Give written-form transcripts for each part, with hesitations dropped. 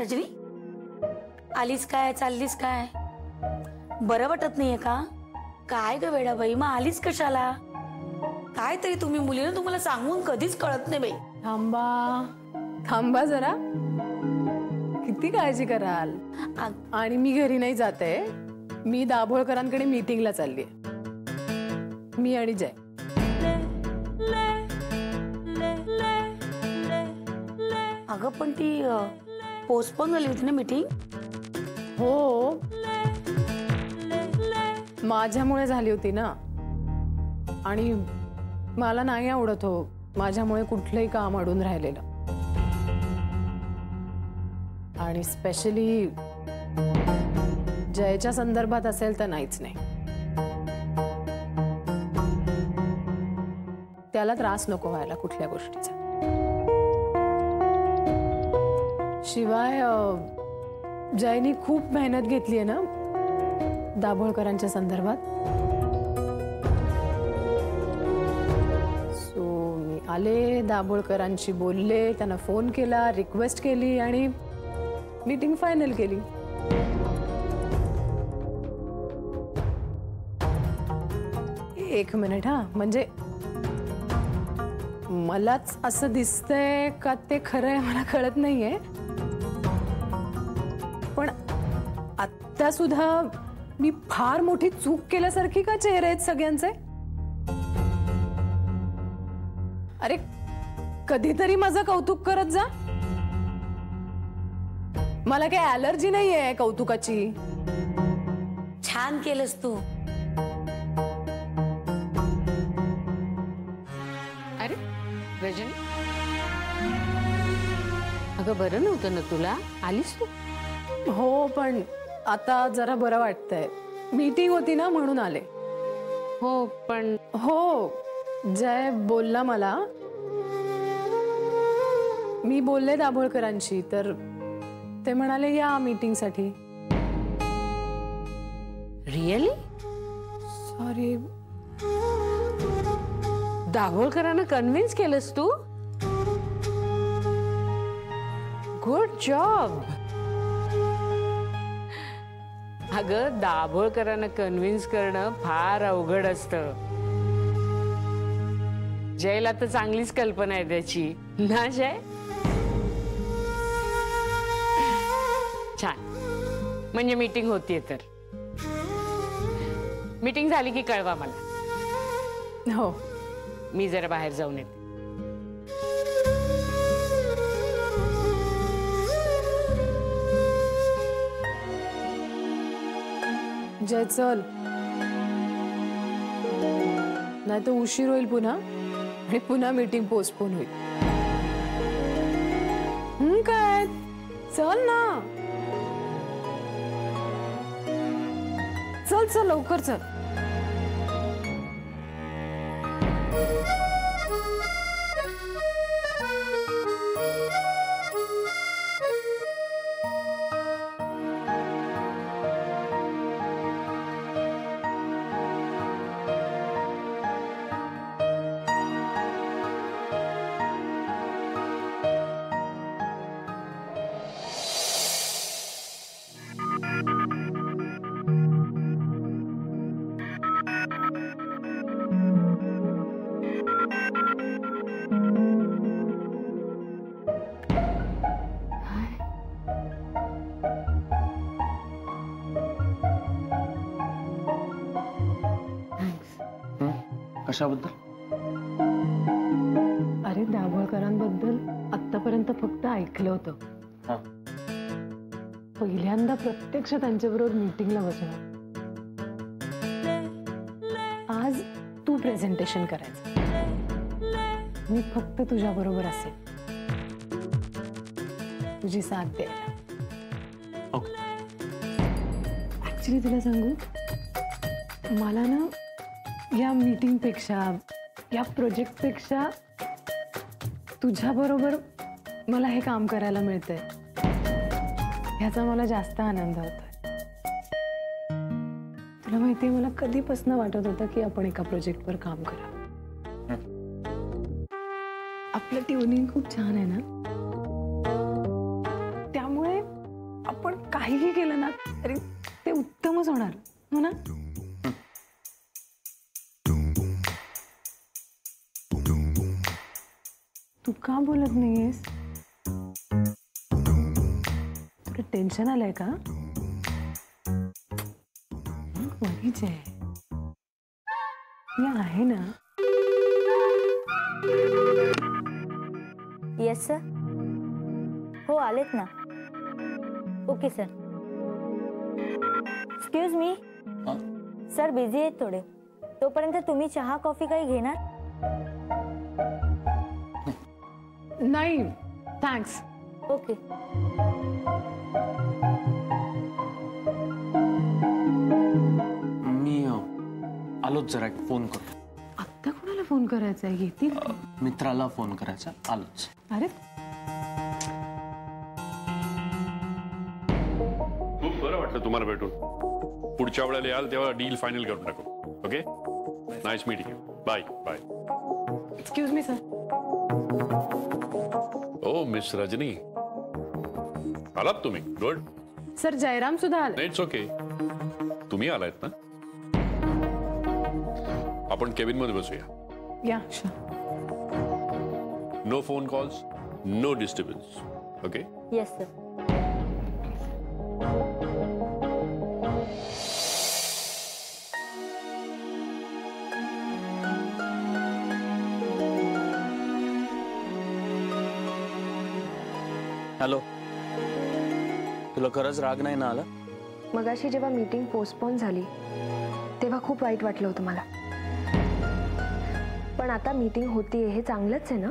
रजनी, आलीस काय? चाललीस काय? बरं वाटत नाहीये का? काय ग वेडाबाई, मग आलीस कशाला? काय तरी तुम्ही मुलीनं तुम्हाला सांगून कधीच कळत नाही बाई. थांबा थांबा जरा, किती काळजी कराल. आणि मी घरी नाही जाते, मी दाभोळकरांकडे मीटिंगला चालली. मी आणि जय. अगं पण ती पोस्टपोन झाली होती ना मीटिंग? हो, माझ्यामुळे झाली होती ना. आणि मला नाही आवडत हो माझ्यामुळे कुठलंही काम अडून राहिलेलं. आणि स्पेशली जयच्या संदर्भात असेल तर नाहीच नाही. त्याला त्रास नको व्हायला कुठल्या गोष्टीचा. शिवाय जयनी खूप मेहनत घेतली आहे ना दाभोळकरांच्या संदर्भात. सो मी आले, दाभोळकरांशी बोलले, त्यांना फोन केला, रिक्वेस्ट केली आणि मीटिंग फायनल केली. एक मिनिट हा, म्हणजे मलाच असं दिसतंय का ते खरं आहे मला कळत नाहीये, पण आता सुद्धा मी फार मोठी चूक केल्यासारखी का चेहरे आहेत सगळ्यांचे? अरे कधीतरी माझं कौतुक करत जा. मला काही ॲलर्जी नाहीये कौतुकाची. छान केलंस तू. अरे रजनी, अगं बरं नव्हतं ना तुला? आलीस तू? हो, पण आता जरा बरं वाटतंय. मीटिंग होती ना म्हणून आले. हो पण हो, जय बोलला मला. मी बोलले दाभोळकरांशी तर ते म्हणाले या मीटिंगसाठी. रिअली? सॉरी. दाभोळकरांना कन्व्हिन्स केलंस तू? Good job. अगं दाभोळकरांना कन्व्हिन्स करणं फार अवघड असतं. जयला तर चांगलीच कल्पना आहे त्याची ना जय? छान. म्हणजे मीटिंग होतीये तर. मीटिंग झाली की कळवा मला. हो, मी जरा बाहेर जाऊन येते. जय चल, नाही तर उशीर होईल पुन्हा आणि पुन्हा मीटिंग पोस्टपोन होईल. काय चल ना, चल चल लवकर चल. कशाबद्दल? अरे दाभोळकरांबद्दल आतापर्यंत फक्त ऐकलं होतं. पहिल्यांदा प्रत्यक्ष त्यांच्याबरोबर मीटिंगला बसणार. आज तू प्रेझेंटेशन करायचं, मी फक्त तुझ्या बरोबर असेल, तुझी साथ द्यायला. ऍक्च्युली तुला सांगू, मला ना या मीटिंग पेक्षा, या प्रोजेक्ट पेक्षा तुझ्या बरोबर मला हे काम करायला मिळतंय ह्याचा मला जास्त आनंद होतोय. तुला माहितीये, मला कधीपासून वाटत होतं की आपण एका प्रोजेक्टवर काम करा. आपलं ट्युनिंग खूप छान आहे ना, त्यामुळे अरे ते उत्तमच होणार हो ना. तू का बोलत नाहीयेस? तुला टेन्शन आलंय का? बरीच आहे या आहे ना. Yes sir. हो आलेत ना. Okay sir. Excuse me sir, busy आहेत थोडे. तोपर्यंत तुम्ही चहा कॉफी काही घेणार? नाही थँक्स. ओके. मी आलोच, जरा एक फोन करतो. आत्ता कोणाला फोन करायचा आहे? येतील. मित्राला फोन करायचा, आलोच. अरे खूप बरं वाटलं तुम्हाला भेटून. पुढच्या वेळेला याल तेव्हा डील फायनल करून टाकू. Okay, nice meeting you. Bye bye. Excuse me sir. Oh miss Rajni, आलात तुम्ही? गुड. सर जयराम सुद्धा आले. It's okay. तुम्ही आलायत ना? आपण केबिन मध्ये बसूया. या sure. No phone calls, no disturbance. Okay. Yes sir. Hello, तुला खरंच राग नाही ना आला? मगाशी जेव्हा मीटिंग पोस्टपोन झाली तेव्हा खूप वाईट वाटलं होतं मला. पण आता मीटिंग होतीये हे चांगलंच आहे ना.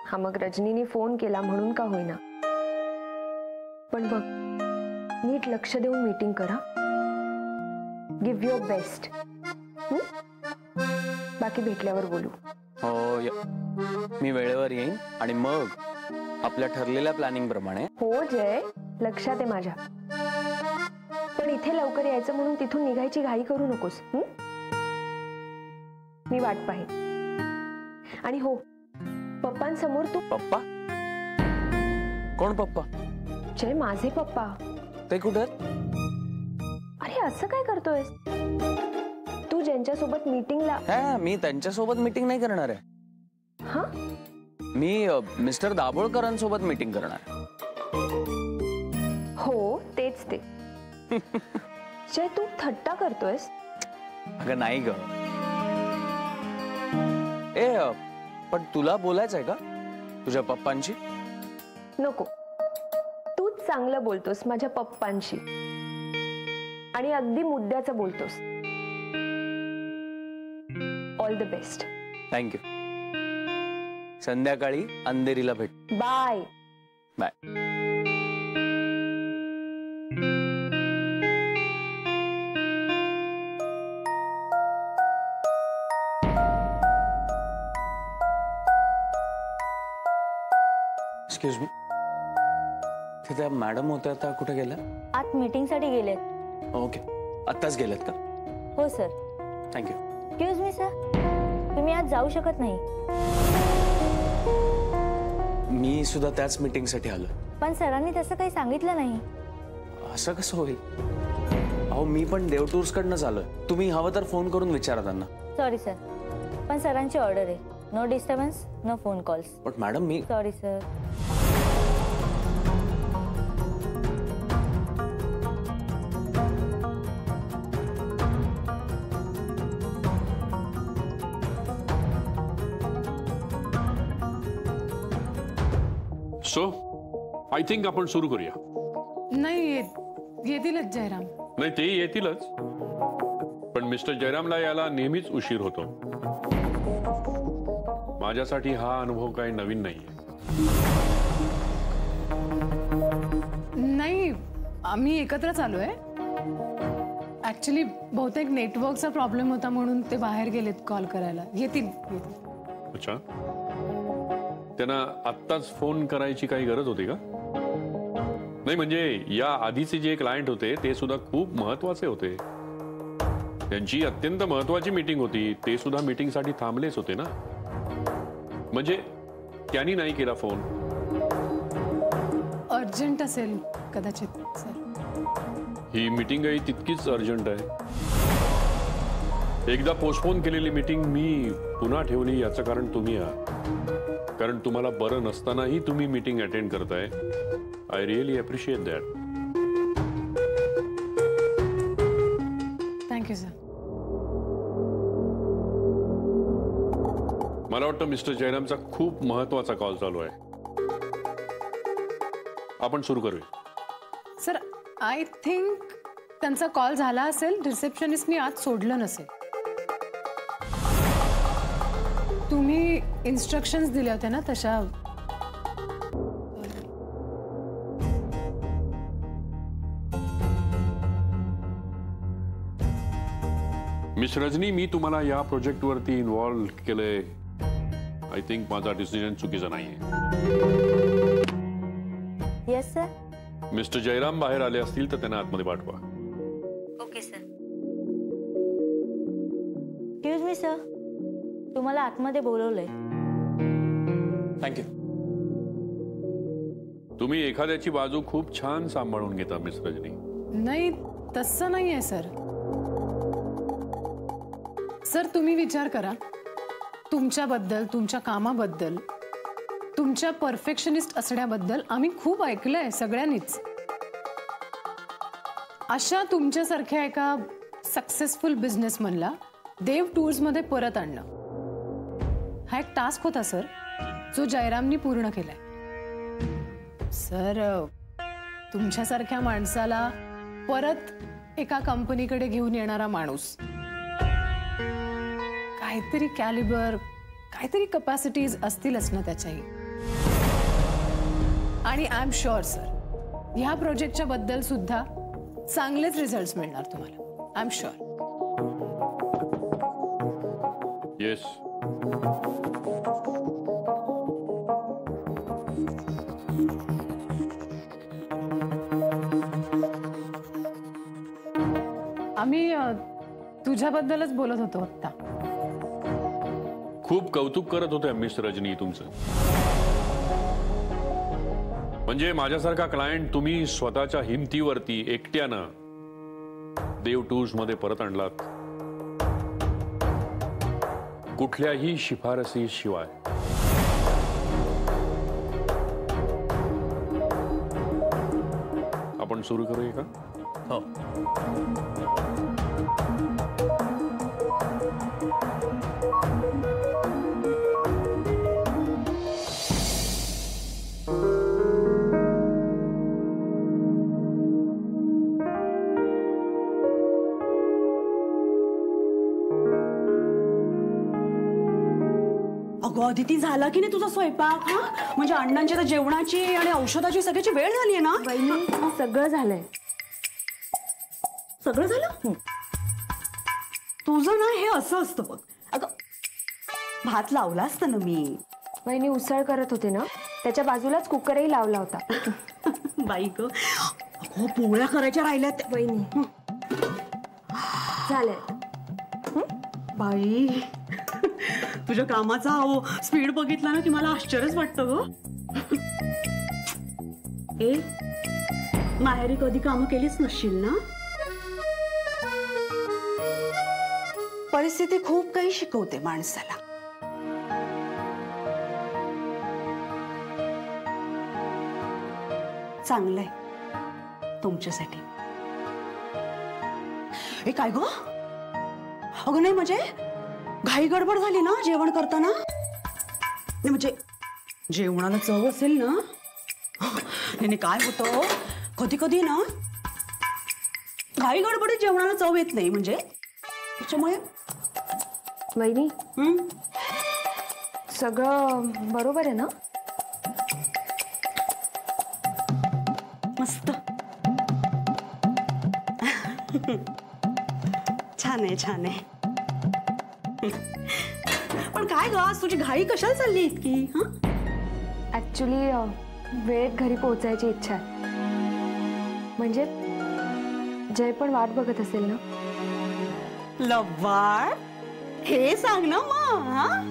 हा, मग रजनीने फोन केला म्हणून का होईना. पण बघ, नीट लक्ष देऊन मीटिंग करा. Give your best. बाकी भेटल्यावर बोलू. हो, मी वेळेवर येईन आणि मग आपल्या ठरलेल्या प्लॅनिंग प्रमाणे. हो जय, लक्षात आहे माझ्या. पण इथे लवकर यायचं म्हणून तिथून निघायची घाई करू नकोस. मी वाट पाहिन. आणि हो, पप्पांसमोर तू. पप्पा? कोण पप्पा? जय, माझे पप्पा. ते कुठे? अरे असं काय करतोयस तू? ज्यांच्यासोबत मीटिंगला. हा, मी त्यांच्यासोबत मीटिंग नाही करणार आहे. हा, मी मिस्टर दाभोळकरांसोबत मीटिंग करणार. हो तेच ते. जय, तू थट्टा करतोयस? अगं नाही ग. पण तुला बोलायचंय का तुझ्या पप्पांशी? नको, तूच चांगलं बोलतोस माझ्या पप्पांशी आणि अगदी मुद्द्याचं बोलतोस. All the best. थँक्यू. संध्याकाळी अंधेरीला भेट. बाय. बाय. एक्सक्यूज मी, तिथे मॅडम होत्या, आता कुठे गेल्या? आत मीटिंग साठी गेलेत. ओके, आत्ताच गेलेत का? हो sir. Thank you. Excuse me sir, तुम्ही आज जाऊ शकत नाही. मी सुद्धा त्याच मीटिंग साठी आलो. पण सरांनी तसं काही सांगितलं नाही. असं कसं होईल? अहो, मी पण देव टूर्स कडनंच आलोय. तुम्ही हवं तर फोन करून विचारा त्यांना. सॉरी सर, पण सरांची ऑर्डर आहे. No disturbance, no phone calls. But madam, मी. Sorry sir. So I think आपण सुरू करूया. नाही येतीलच जयराम. नाही, ते येतीलच, पण मिस्टर जयरामला याला नेहमीच उशीर होतो. माझ्यासाठी हा अनुभव काही नवीन नाहीये. नाही, आम्ही एकत्रच आलोय. ऍक्च्युली बहुतेक नेटवर्कचा प्रॉब्लेम होता म्हणून ते बाहेर गेलेत कॉल करायला. येतील. अच्छा, त्यांना आत्ताच फोन करायची काही गरज होती का? नाही, म्हणजे या आधीचे जे क्लायंट होते ते सुद्धा खूप महत्वाचे होते. त्यांची अत्यंत महत्वाची मीटिंग होती. ते सुद्धा मीटिंग साठी थांबलेच होते ना. म्हणजे त्यांनी नाही केला फोन. अर्जंट असेल कदाचित सर. ही मीटिंगही तितकीच अर्जंट आहे. एकदा पोस्टपोन केलेली मीटिंग मी पुन्हा ठेवली याचं कारण तुम्ही आहात. कारण तुम्हाला बरं नसतानाही तुम्ही मीटिंग अटेंड करताय. I really appreciate that. Thank you sir. मला वाटतं मिस्टर जयरामचा खूप महत्वाचा कॉल चालू आहे. आपण सुरू करूया. सर आय थिंक त्यांचा कॉल झाला असेल. रिसेप्शनिस्टनी आज सोडलं नसेल. तुम्ही इन्स्ट्रक्शन्स दिल्या होत्या ना तशा. मिस रजनी, मी तुम्हाला या प्रोजेक्टवरती इन्व्हॉल्व केलंय. आय थिंक माझा डिसिजन चुकीचा नाहीये. Yes sir. मिस्टर जयराम बाहेर आले असतील तर त्यांना आतमध्ये पाठवा. Okay sir. Excuse me sir, तुम्हाला आतमध्ये बोलवलंय. थँक्यू. तुम्ही एखाद्याची बाजू खूप छान सांभाळून घेता मिस रजनी. नाही तसं नाही आहे सर. सर तुम्ही विचार करा. तुमच्याबद्दल, तुमच्या कामाबद्दल, तुमच्या परफेक्शनिस्ट असण्याबद्दल आम्ही खूप ऐकलंय सगळ्यांनीच. अशा तुमच्यासारख्या एका सक्सेसफुल बिझनेसमनला देव टूर्समध्ये परत आणणं हा एक टास्क होता सर, जो जयरामनी पूर्ण केलाय. सर तुमच्यासारख्या माणसाला परत एका कंपनीकडे घेऊन येणारा माणूस काहीतरी कॅलिबर, काहीतरी कपॅसिटीज असतीलच ना त्याच्याही. आणि आय एम शुअर सर ह्या प्रोजेक्टच्या बद्दल सुद्धा चांगलेच रिझल्ट्स मिळणार तुम्हाला. I am sure. येस. आम्ही तुझ्याबद्दलच बोलत होतो आत्ता. खूप कौतुक करत होत्या मिस रजनी तुमचं. म्हणजे माझ्यासारखा क्लायंट तुम्ही स्वतःच्या हिमतीवरती एकट्यानं देव टूर्स मध्ये परत आणलात, कुठल्याही शिफारसी शिवाय. आपण सुरू करूया का? हो. अदिती झाला की नाही तुझा स्वयंपाक? म्हणजे अण्णांच्या जेवणाची आणि औषधाची सगळ्याची वेळ झाली ना? वहिनी सगळं झालंय. सगळं झालं? तुझं ना हे असं असतं बघ. अगं भात लावला असतं ना मी. वहिनी उसळ करत होते ना, त्याच्या बाजूलाच कुकरही लावला होता. बाई ग, अगं पोळ्या करायच्या राहिल्यात वहिनी. झालंय. बाई तुझ्या कामाचा स्पीड बघितला ना की मला आश्चर्यच वाटतं ग. ए माहेरी कधी कामं केलीच नसशील ना? परिस्थिती खूप काही शिकवते माणसाला. चांगलंय तुमच्यासाठी. ए काय ग? अगं नाही म्हणजे घाई गडबड झाली ना जेवण करताना? नाही म्हणजे जेवणाला चव असेल ना? त्याने काय होतं कधी कधी ना घाई गडबडीत जेवणाला चव येत नाही. म्हणजे त्याच्यामुळे वहिनी सगळं बरोबर आहे ना? मस्त. छान आहे छान आहे. पण काय ग आज तुझी घाई कशाला चालली इतकी? ऍक्च्युली वेळेत घरी पोहोचायची इच्छा आहे. म्हणजे जय पण वाट बघत असेल ना? लव्वाळ हे सांग ना मग.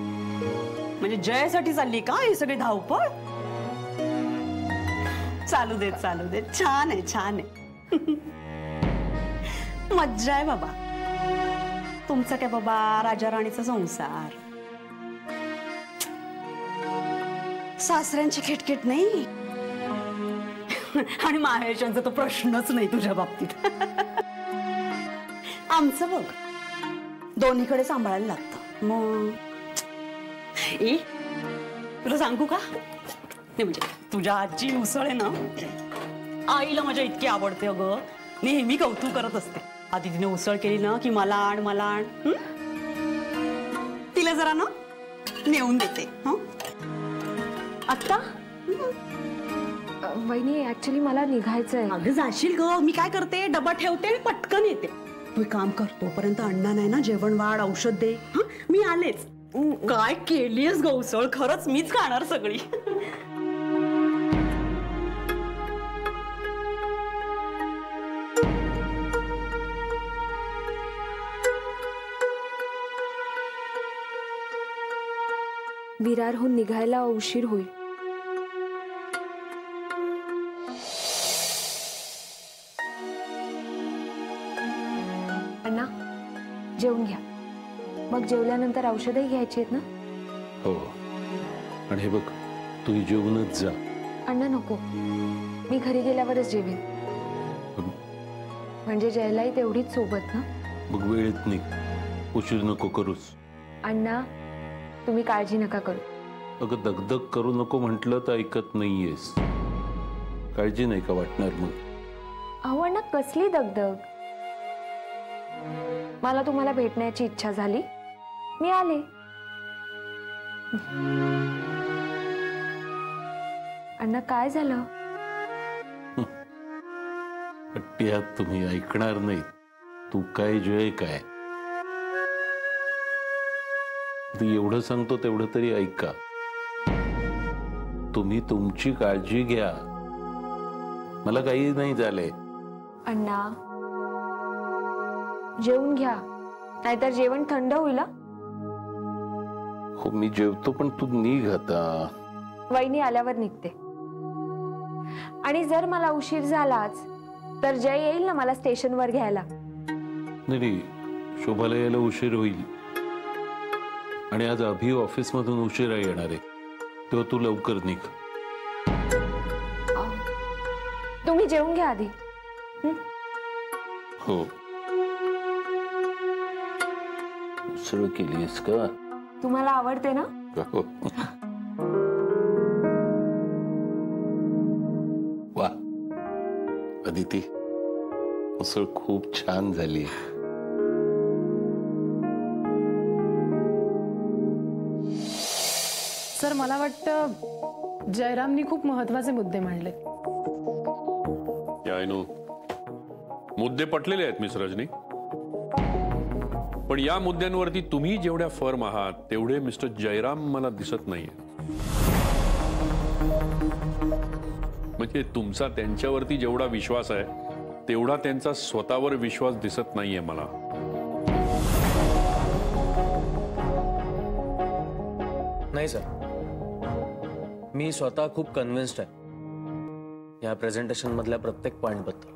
म्हणजे जयसाठी चालली का ही सगळी धावपळ? चालू दे चालू दे. छान आहे छान आहे. मज्जा आहे बाबा. तुमचं काय बाबा, राजा राणीचा संसार. सासऱ्यांची खिटखिट नाही आणि माहेरच्यांचा तो प्रश्नच नाही तुझ्या बाबतीत. आमचं बघ, दोन्हीकडे सांभाळायला लागतं. मग तुला सांगू का, नाही म्हणजे तुझ्या आजची उसळ आहे ना, आईला माझ्या इतकी आवडते. अगं नेहमी कौतुक करत असते. आधी तिने उसळ केली ना की मला आण मला आण. तिला जरा ना नेऊन देते. आत्ता वहिनी, ऍक्च्युली मला निघायचंय. अगं जाशील ग, मी काय करते, डबा ठेवते आणि पटकन येते. तू काम कर, तोपर्यंत अण्णा नाही ना जेवण वाढ, औषध दे. मी आलेच. काय केलीस ग उसळ, खरंच मीच खाणार सगळी. विरारहून निघायला उशीर होईल. अण्णा जेवून घ्या, मग जेवल्यानंतर औषधही घ्यायची आहेत ना. हो, आणि हे बघ, तू जेवूनच जा. अण्णा नको, मी घरी गेल्यावरच जेवेन. म्हणजे जयलाही तेवढीच सोबत ना. मग वेळेत निघ, उशीर नको करूस. अण्णा तुम्ही काळजी नका करू. अगं दगदग करू नको म्हटलं तर ऐकत नाहीयेस. काळजी नाही का वाटणार मग? अहो अण्णा, कसली दगदग. मला तुम्हाला भेटण्याची इच्छा झाली, मी आले. अण्णा काय झालं? हट्ट्यात तुम्ही ऐकणार नाही. तू काय जय काय, एवढं सांगतो तेवढं तरी ऐका. तुम्ही तुमची काळजी घ्या, मला काही नाही झालंय. अण्णा जेवून घ्या, नाहीतर जेवण थंड होईल. हो मी जेवतो, पण तू निघ आता. वहिनी आल्यावर निघते. आणि जर मला उशीर झालाच तर जय येईल ना मला स्टेशनवर घ्यायला. नाही, शोभाला यायला उशीर होईल. आणि आज अभि ऑफिस मधून उशिरा येणार आहे, तेव्हा तू लवकर निघ. तुम्ही जेवून घ्या आधी. हो. उसळ केलीस का? तुम्हाला आवडते ना. हो. वा अदिती, उसळ खूप छान झाली. सर मला वाटतं जयरामनी खूप महत्वाचे मुद्दे मांडले. मुद्दे पटलेले आहेत मिस रजनी, पण या मुद्द्यांवरती तुम्ही जेवढ्या फर्म आहात तेवढे मिस्टर जयराम मला दिसत नाहीये. म्हणजे तुमचा त्यांच्यावरती जेवढा विश्वास आहे तेवढा त्यांचा स्वतःवर विश्वास दिसत नाहीये मला. नाही सर, मी स्वतः खूप कन्व्हिन्स्ड आहे या प्रेझेंटेशन मधल्या प्रत्येक पॉइंट बद्दल.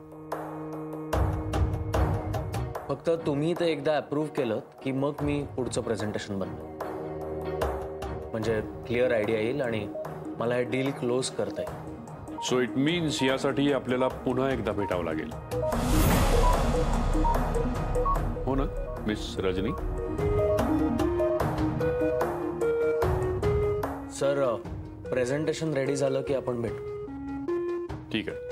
फक्त तुम्ही ते एकदा अप्रूव्ह केलं की मग मी पुढचं प्रेझेंटेशन बनवेन. म्हणजे क्लिअर आयडिया येईल आणि मला हे डील क्लोज करता येईल. सो इट मीन्स यासाठी आपल्याला पुन्हा एकदा भेटावं लागेल, हो ना miss Rajani? Sir, presentation ready झालं की आपण भेटू. ठीक आहे.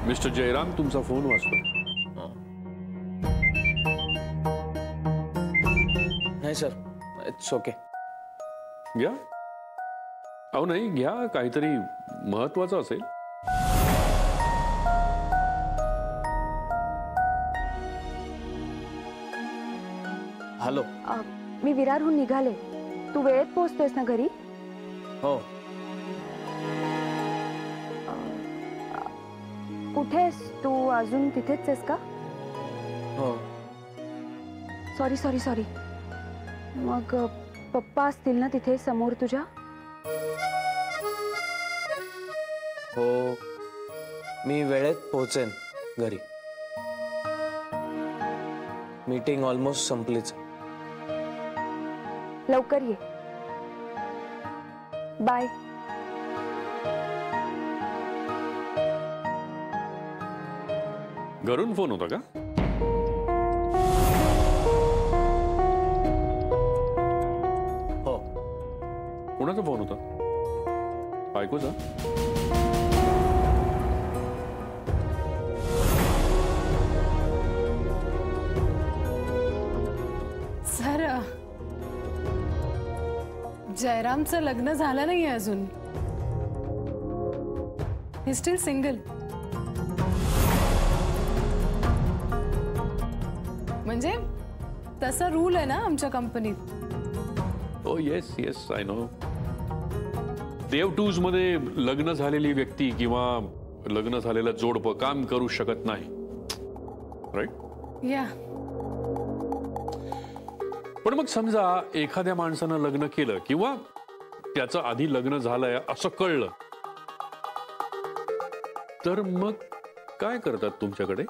मिस्टर जयराम, तुमचा फोन वाजतोय. नाही सर, इट्स ओके. घ्या. अहो नाही, घ्या, काहीतरी महत्वाचं असेल. हॅलो. मी विरारहून निघाले. तू वेळेत पोहोचतोयस ना घरी? हो. कुठेस तू? अजून तिथेच आहेस का? हो. Sorry sorry sorry. मग पप्पा असतील ना तिथे समोर तुझ्या? हो, मी वेळेत पोहोचेन घरी. मीटिंग ऑलमोस्ट संपलीच. लवकर ये. बाय. घरून फोन होता का? हो. कोणाचा फोन होता? बायकोचा? सर, जयरामचं लग्न झालं नाहीये अजून. ही स्टील सिंगल. म्हणजे तसा रूल आहे ना आमच्या कंपनीत. Oh yes yes, I know. देव टूज मध्ये लग्न झालेली व्यक्ती किंवा लग्न झालेलं जोडपं काम करू शकत नाही, राईट? या. पण मग समजा एखाद्या माणसानं लग्न केलं किंवा त्याचं आधी लग्न झालंय असं कळलं, तर मग काय करतात तुमच्याकडे?